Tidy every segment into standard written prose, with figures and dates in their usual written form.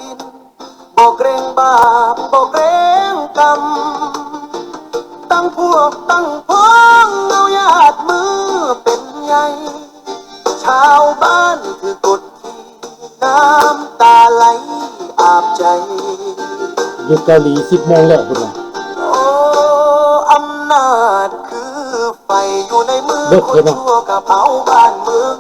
ดินบ่เกรงบาปบ่เกรงกรรมตั้งพวกตั้งพ้องเอาญาติมือเป็นใหญ่ชาวบ้านคือกดขี่น้ำตาไหลอาบใจอยู่เกาหลี10 โมงแล้วคุณว่าโอ้อำนาจคือไฟอยู่ในมือคนชั่วกะเผาบ้านเมือง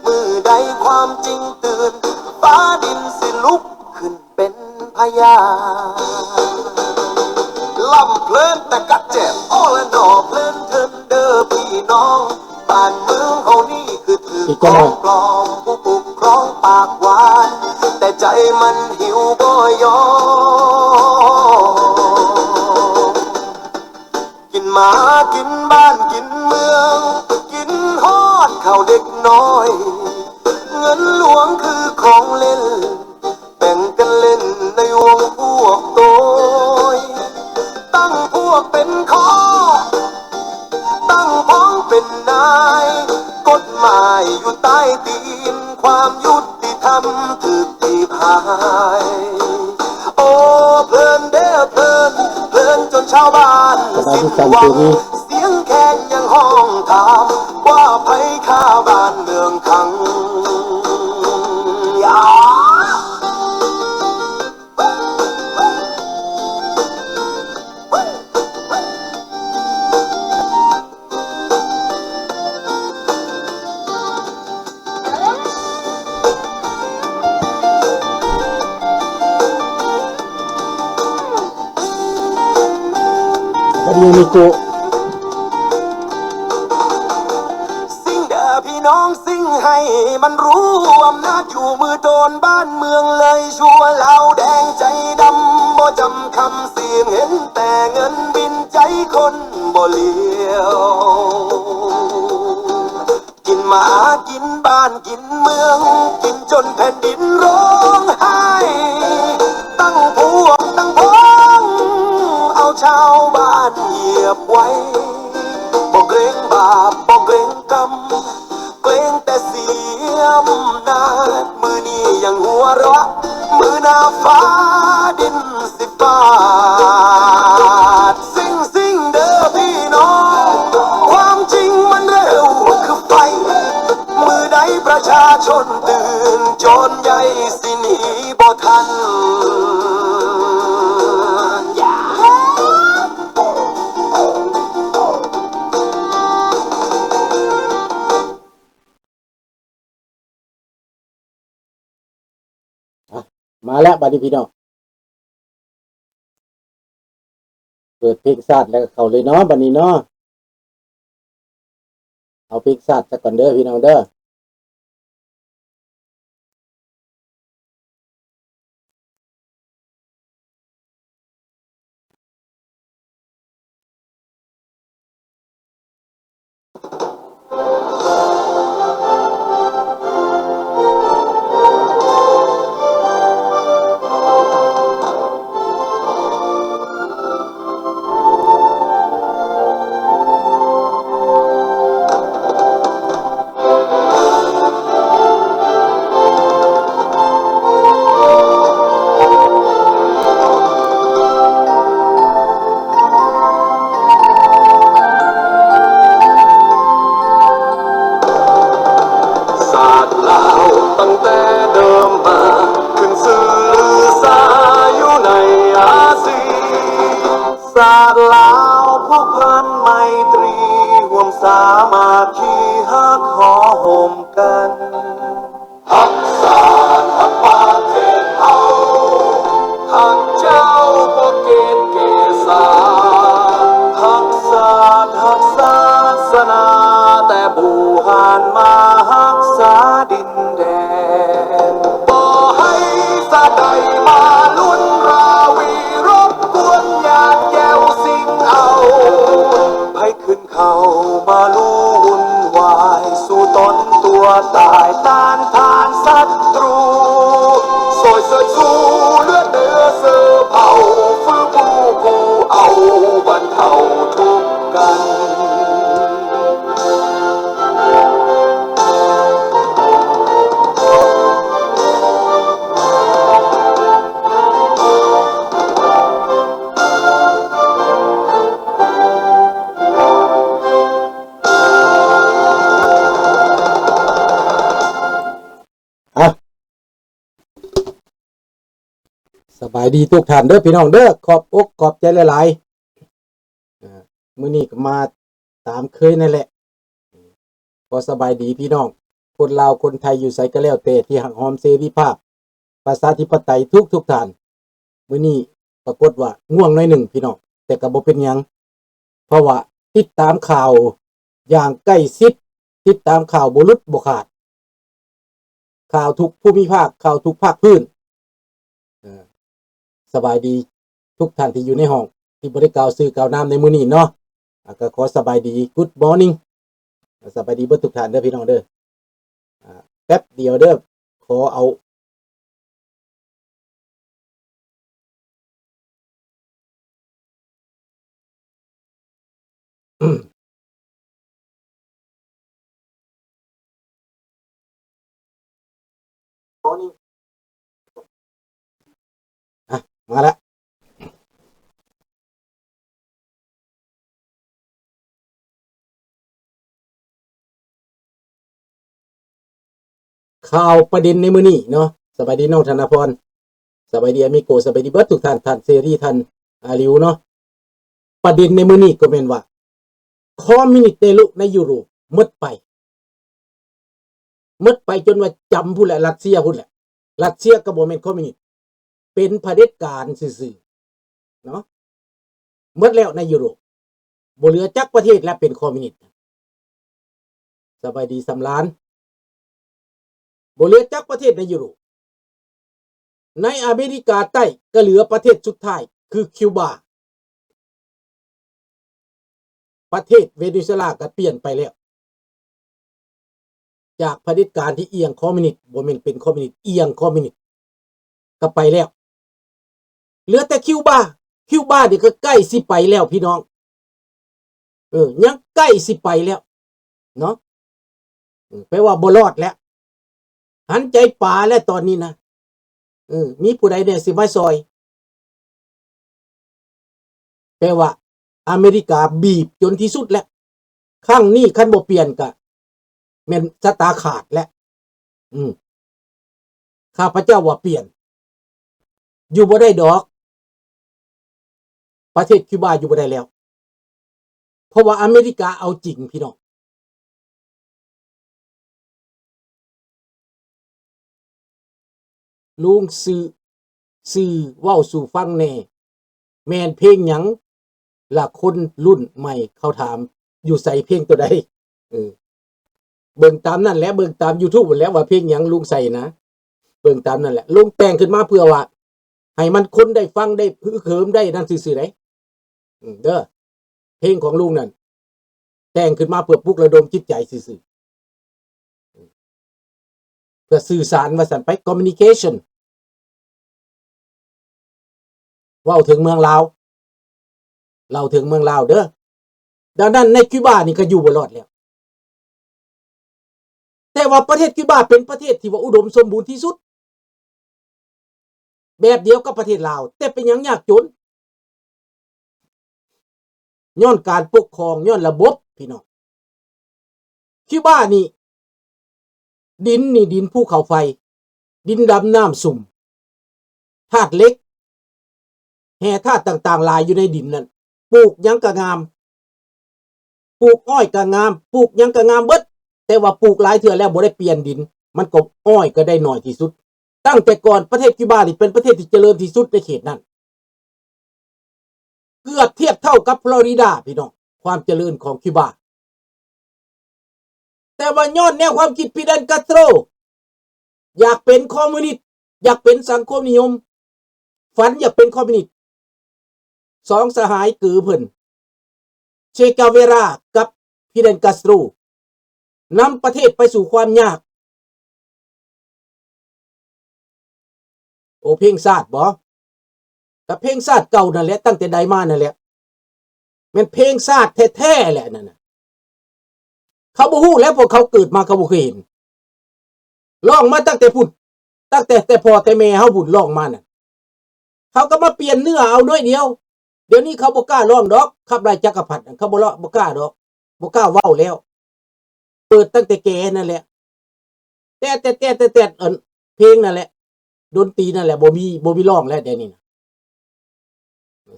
มือใดความจริงตื่นฟ้าดินสิลุกขึ้นเป็นพยานล่ำเพลินแต่กัดเจ็บอ้อและหนอเพลินเทินเด้อพี่น้องบ้านเมืองเฮานี่คือถือของปลอมผู้ปกครองปากหวานแต่ใจมันหิวบ่ยอมกินหมากินบ้านกินเมืองกินฮอดข้าวเด็กน้อยเงินหลวงคือของเล่นแบ่งกันเล่นในวงพวกโตยตั้งพวกเป็นข้อตั้งพ้องเป็นนายกฎหมายอยู่ใต้ตีนความยุติธรรมถูกตีพายโอ้เพลินเด้อเพลินเพลินจนชาวบ้านสิ้นหวังเสียงแค้นยังห้องถามว่าไผฆ่าบ้านเมืองขังยาคดีมีโกสิ่งเด้อพี่น้องสิ่งให้มันรู้อำนาจอยู่มือโดนบ้านเมืองเลยชัวเหล่าแดงใจดำบ่จำคำเสียงเห็นแต่เงินบินใจคนบ่เลี้ยวกินหมากินบ้านกินเมืองกินจนแผ่นดินร้องไห้ตั้งพวกตั้งพ้องเอาชาวบ้านเหยียบไว้บ่เกรงบาปบ่เกรงกรรมเกรงแต่เสียมนาจมือนี้ยังหัวเราะมือหน้าฟ้าดินสิบาทสิ่งเด้อพี่น้องความจริงมันเร็วคือไฟมือใดประชาชนตื่นจนใหญ่สิหนีบ่ทันมาแล้วบัดนี้พี่น้องเปิดเพลงชาติแล้วก็เข้าเลยเนาะบัดนี้เนาะเอาเพลงชาติซะก่อนเด้อพี่น้องเด้อตั้งแต่เดิมมาขึ้นสื่อลือสาอยู่ในอาซีศาสตร์ลาวผูกพันไมตรีห่วมสามัคคีฮักหอห่มกันฮักศาสตร์ฮักประเทศเฮาฮักเจ้าบ่เกณฑ์เกษาฮักศาสตร์ฮักศาสนาแต่บูหานมาฮักษาดินแดนต่อให้สะใดมาลุ้นราวีรบกวนญาติแก้วสิ่งเอาให้ขึ้นเขามาลุ้นวายสู้ตนตัวตายต้านทานศัตรูสอยเสือสู้เลือดเนื้อเสือเผาฟื้นผู้เอาบรรเทาทุกข์กัน สบายดีทุกท่านเด้อพี่น้องเด้อขอบอกขอบใจหลายๆมื้อนี้ก็มาตามเคยนั่นแหละก็สบายดีพี่น้องคนลาวคนไทยอยู่ไสก็แล้วแต่ที่หักหอมเสรีภาพประชาธิปไตยทุกท่านมื้อนี้ปรากฏว่าง่วงหน่อยหนึ่งพี่น้องแต่ก็บ่เป็นหยังเพราะว่าติดตามข่าวอย่างใกล้ชิดติดตามข่าวบ่หลุดบ่ขาดข่าวทุกภูมิภาคข่าวทุกภาคพื้นสบายดีทุกท่านที่อยู่ในห้องที่บริกล่าวสื่อกล่าวนามในมื้อนี้เนาะก็ขอสบายดี Good morning สบายดีเบิดทุกท่านเด้อพี่น้องเด้อแป๊บเดียวเด้อขอเอามาแล้วข่าวประเด็นในมื้อนี้เนาะสบายดีน้องธนพรสบายดีอามิโกสบายดีเบิดทุกท่านท่านเสรีท่านอาลิวเนาะประเด็นในมื้อนี้ก็แม่นว่าคอมมิวนิสต์ในยุโรปหมดไปจนว่าจำพูดแหละรัสเซียพูดแหละรัสเซียก็บ่แม่นคอมมิวนิสต์เป็นเผด็จการซื่อๆเนาะหมดแล้วในยุโรปบ่เหลือจักประเทศแล้วเป็นคอมมิวนิสต์สบายดีสำล้านบ่เหลือจักประเทศในยุโรปในอเมริกาใต้ก็เหลือประเทศสุดท้ายคือคิวบาประเทศเวเนซุเอลาก็เปลี่ยนไปแล้วจากเผด็จการที่เอียงคอมมิวนิสต์บ่แม่นเป็นคอมมิวนิสต์เอียงคอมมิวนิสต์ก็ไปแล้วเหลือแต่คิวบานี่ก็ใกล้สิไปแล้วพี่น้องยังใกล้สิไปแล้วเนาะแปลว่าบ่รอดแล้วหันใจป่าแล้วตอนนี้นะมีผู้ใดเนี่ยสิมาซอยแปลว่าอเมริกาบีบจนที่สุดแล้วข้างนี้คันบ่เปลี่ยนก็แม่นชะตาขาดแล้วข้าพเจ้าว่าเปลี่ยนอยู่บ่ได้ดอกประเทศคิวบาอยู่บ่ได้แล้วเพราะว่าอเมริกาเอาจริงพี่น้องลุงสื่อเว้าสู่ฟังแน่แม่นเพลงหยังล่ะคนรุ่นใหม่เขาถามอยู่ใส่เพลงตัวใดเบิ่งตามนั่นแหละเบิ่งตาม YouTube หมดแล้วว่าเพลงหยังลุงใส่นะเบิ่งตามนั่นแหละลุงแต่งขึ้นมาเพื่อว่าให้มันคนได้ฟังได้ฮึกเหิมได้นั่นซื่อๆได้เด้อเพลงของลุงนั่นแต่งขึ้นมาเพื่อปลุกระดมจิตใจซื่อๆเพื่อสื่อสารว่าสั่นไป communication เว้าถึงเมืองลาวเล่าถึงเมืองลาวเด้อดังนั้นในคิวบานี่ก็อยู่บ่รอดแล้วแต่ว่าประเทศคิวบาเป็นประเทศที่ว่าอุดมสมบูรณ์ที่สุดแบบเดียวกับประเทศลาวแต่เป็นหยังยากจนย้อนการปกครองย้อนระบบพี่น้องคิวบานี่ดินภูเขาไฟดินดำน้ำสุ่มธาตุเหล็กแห่ธาตุต่างๆหลายอยู่ในดินนั่นปลูกหยังก็งามปลูกอ้อยก็งามปลูกหยังก็งามเบิดแต่ว่าปลูกหลายเทื่อแล้วบ่ได้เปลี่ยนดินมันก็อ้อยก็ได้น้อยที่สุดตั้งแต่ก่อนประเทศคิวบานี่เป็นประเทศที่เจริญที่สุดในเขตนั้นเกือบเทียบเท่ากับฟลอริดาพี่น้องความเจริญของคิวบาแต่ว่าย้อนแนวความคิดปิเดลกัสโตรอยากเป็นคอมมิวนิสต์อยากเป็นสังคมนิยมฝันอยากเป็นคอมมิวนิสต์สองสหายกือเพิ่นเชกาเวรากับปิเดลกัสโตรนำประเทศไปสู่ความยากโอเพลงชาติบ่กับเพลงชาติเก่านั่นแหละตั้งแต่ใดมานั่นแหละแม่นเพลงชาติแท้ๆแหละนั่นน่ะเขาบ่ฮู้แล้วพวกเขาเกิดมาเขาบ่เคยเห็นร้องมาตั้งแต่พุ่นตั้งแต่พ่อแต่แม่เฮาพุ่นร้องมาน่ะเขาก็มาเปลี่ยนเนื้อเอาน้อยเดียวเดี๋ยวนี้เขาบ่กล้าร้องดอกขับไล่จักรพรรดิเขาบ่ร้องบ่กล้าดอกบ่กล้าเว้าแล้วเปิดตั้งแต่แก่นั่นแหละแต่เพลงนั่นแหละ ดนตรีนั่นแหละบ่มีร้องแล้วเดี๋ยวนี้นะ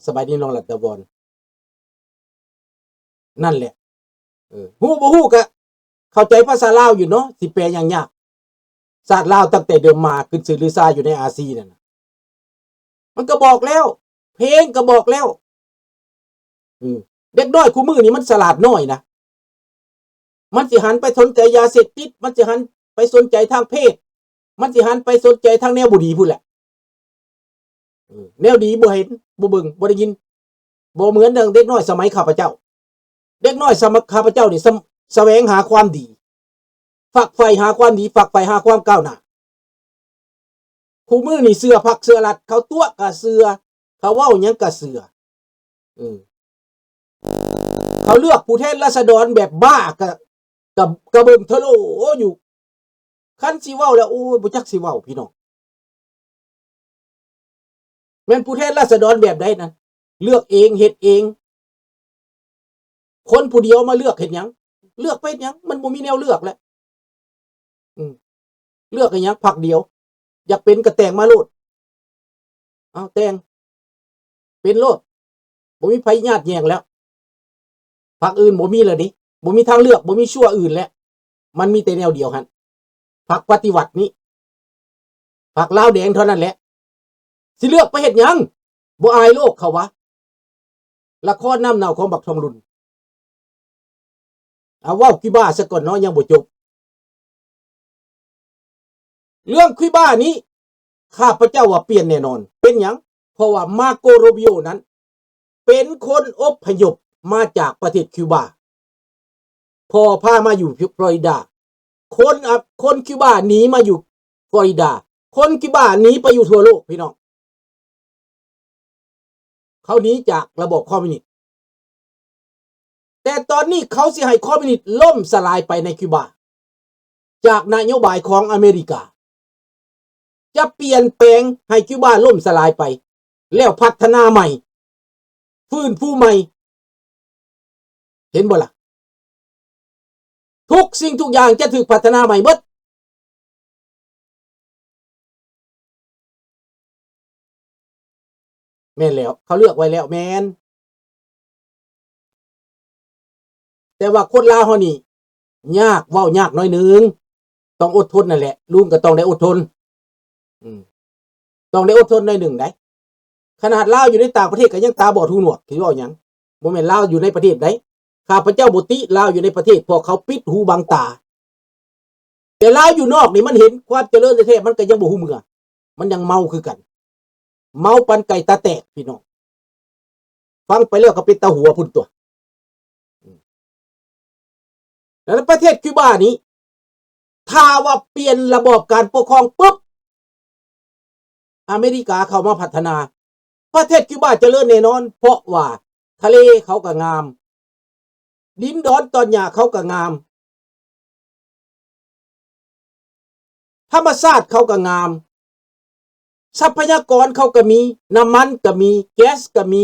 สบายดีน้องรัตบรนั่นแหละฮู้บ่ฮู้ก็เข้าใจภาษาลาวอยู่เนาะสิแปลอย่างยากศาสตร์ลาวตั้งแต่เดิมมาขึ้นชื่อลือซาอยู่ในอาซีนั่นน่ะมันก็บอกแล้วเพลงก็บอกแล้วเด็กน้อยคู่มือนี่มันฉลาดน้อยนะมันสิหันไปสนใจยาเสพติดมันสิหันไปสนใจทางเพศมันสิหันไปสนใจทางแนวบ่ดีพุ่นแหละแนวดีบ่เห็นบ่เบิ่งบ่ได้ยินบ่เหมือนดังเด็กน้อยสมัยข้าพเจ้าเด็กน้อยสมัยข้าพเจ้านี่แสวงหาความดีฝักใฝ่หาความดีฝักใฝ่หาความก้าวหน้าคู่มือนี่เสือผักเสือรัดเขาตัวกะเสือเขาเว้าหยังกะเสือเขาเลือกผู้แทนราษฎรแบบบ้ากะเบิ่งทะโลอยู่คันสิเว้าแล้วโอ้ยบ่จักสิเว้าพี่น้องแม่นผู้แทนราษฎรแบบใดนั้นเลือกเองเฮ็ดเองคนผู้เดียวมาเลือกเฮ็ดหยังเลือกไปเฮ็ดหยังมันบ่มีแนวเลือกแล้วเลือกเฮ็ดหยังพรรคเดียวอยากเป็นก็แต่งมาโลดเอาแต่งเป็นโลดบ่มีไผญาติแย่งแล้วพรรคอื่นบ่มีแล้วดิบ่มีทางเลือกบ่มีชั่วอื่นแล้วมันมีแต่แนวเดียวหั่นพรรคปฏิวัตินี้พรรคลาวแดงเท่านั้นแหละสิเลือกไปเฮ็ดหยังบ่อายโลกเขาวะละครน้ำเน่าของบักทองรุ่นเอาเว้าคุยบ้าซะก่อนเนาะยังบ่จบเรื่องคุยบ้านี้ข้าพเจ้าว่าเปลี่ยนแน่นอนเป็นหยังเพราะว่ามาโกโรบิโอนั้นเป็นคนอพยพมาจากประเทศคิวบาพอพามาอยู่ฟลอริดาคนคิวบาหนีมาอยู่ฟลอริดาคนคิวบาหนีไปอยู่ทั่วโลกพี่น้องเขาหนีจากระบบคอมมิวนิสต์แต่ตอนนี้เขาสิให้คอมมิวนิสต์ล่มสลายไปในคิวบาจากนโยบายของอเมริกาจะเปลี่ยนแปลงให้คิวบาล่มสลายไปแล้วพัฒนาใหม่ฟื้นฟูใหม่เห็นบ่ล่ะทุกสิ่งทุกอย่างจะถูกพัฒนาใหม่หมดแม่นแล้วเขาเลือกไว้แล้วแม่นแต่ว่าคนลาวเฮานี่ยากเว้ายากน้อยนึงต้องอดทนนั่นแหละลุงก็ต้องได้อดทนต้องได้อดทนหน่อยนึงได้ขนาดลาวอยู่ในต่างประเทศก็ยังตาบอดหูหนวกคิดว่าหยังบ่แม่นลาวอยู่ในประเทศใดข้าพเจ้าบ่ติลาวอยู่ในประเทศพวกเขาปิดหูบังตาแต่ลาวอยู่นอกนี่มันเห็นความเจริญประเทศมันก็ยังบ่ฮู้เมื่อมันยังเมาคือกันเมาปันไก่ตาแตกพี่น้องฟังไปแล้วก็เป็นตาหัวพุ่นตัวแล้วประเทศคิวบานี้ถ้าว่าเปลี่ยนระบอบการปกครองปุ๊บอเมริกาเข้ามาพัฒนาประเทศคิวบาเจริญแน่นอนเพราะว่าทะเลเขาก็งามดินดอนตอนหญ้าเขาก็งามธรรมชาติเขาก็งามทรัพยากรเขาก็มีน้ำมันก็มีแก๊สก็มี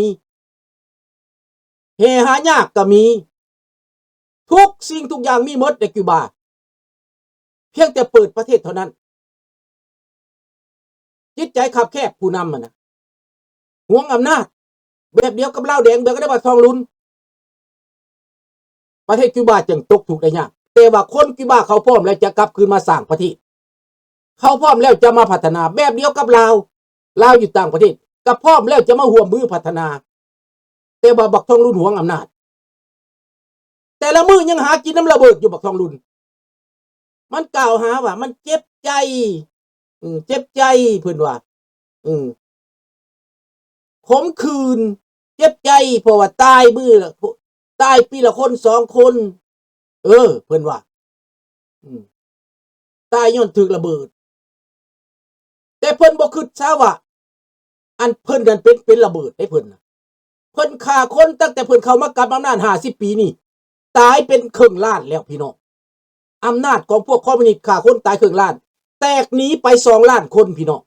เฮหายากก็มีทุกสิ่งทุกอย่างมีหมดในคิวบาเพียงแต่เปิดประเทศเท่านั้นจิตใจขับแคบผู้นำนะหวงอำนาจแบบเดียวกับลาวแดงแบบก็ได้บัตรทองลุ้นประเทศคิวบาจึงตกถูกได้ยากแต่ว่าคนคิวบาเขาพร้อมแล้วจะกลับคืนมาสร้างประเทศเขาพร้อมแล้วจะมาพัฒนาแบบเดียวกับลาวอยู่ต่างประเทศก็พร้อมแล้วจะมาร่วมมือพัฒนาแต่ว่าบักทองลุ้นหวงอำนาจแต่ละมือยังหากินน้ำระเบิดอยู่บักทองลุ้นมันกล่าวหาว่ามันเจ็บใจเจ็บใจเพิ่นว่าขมขื่นเจ็บใจเพราะว่าตายปีละคน2คนเพิ่นว่าตายย้อนถูกระเบิดแต่เพิ่นบ่คิดซะว่าอันเพิ่นนั้นเป็นระเบิดได้เพิ่นน่ะเพิ่นฆ่าคนตั้งแต่เพิ่นเข้ามากับอำนาจ50 ปีนี่ตายเป็นครึ่งล้านแล้วพี่น้องอำนาจของพวกคอมมิวนิสต์ฆ่าคนตายครึ่งล้านแตกหนีไป2 ล้านคนพี่น้อง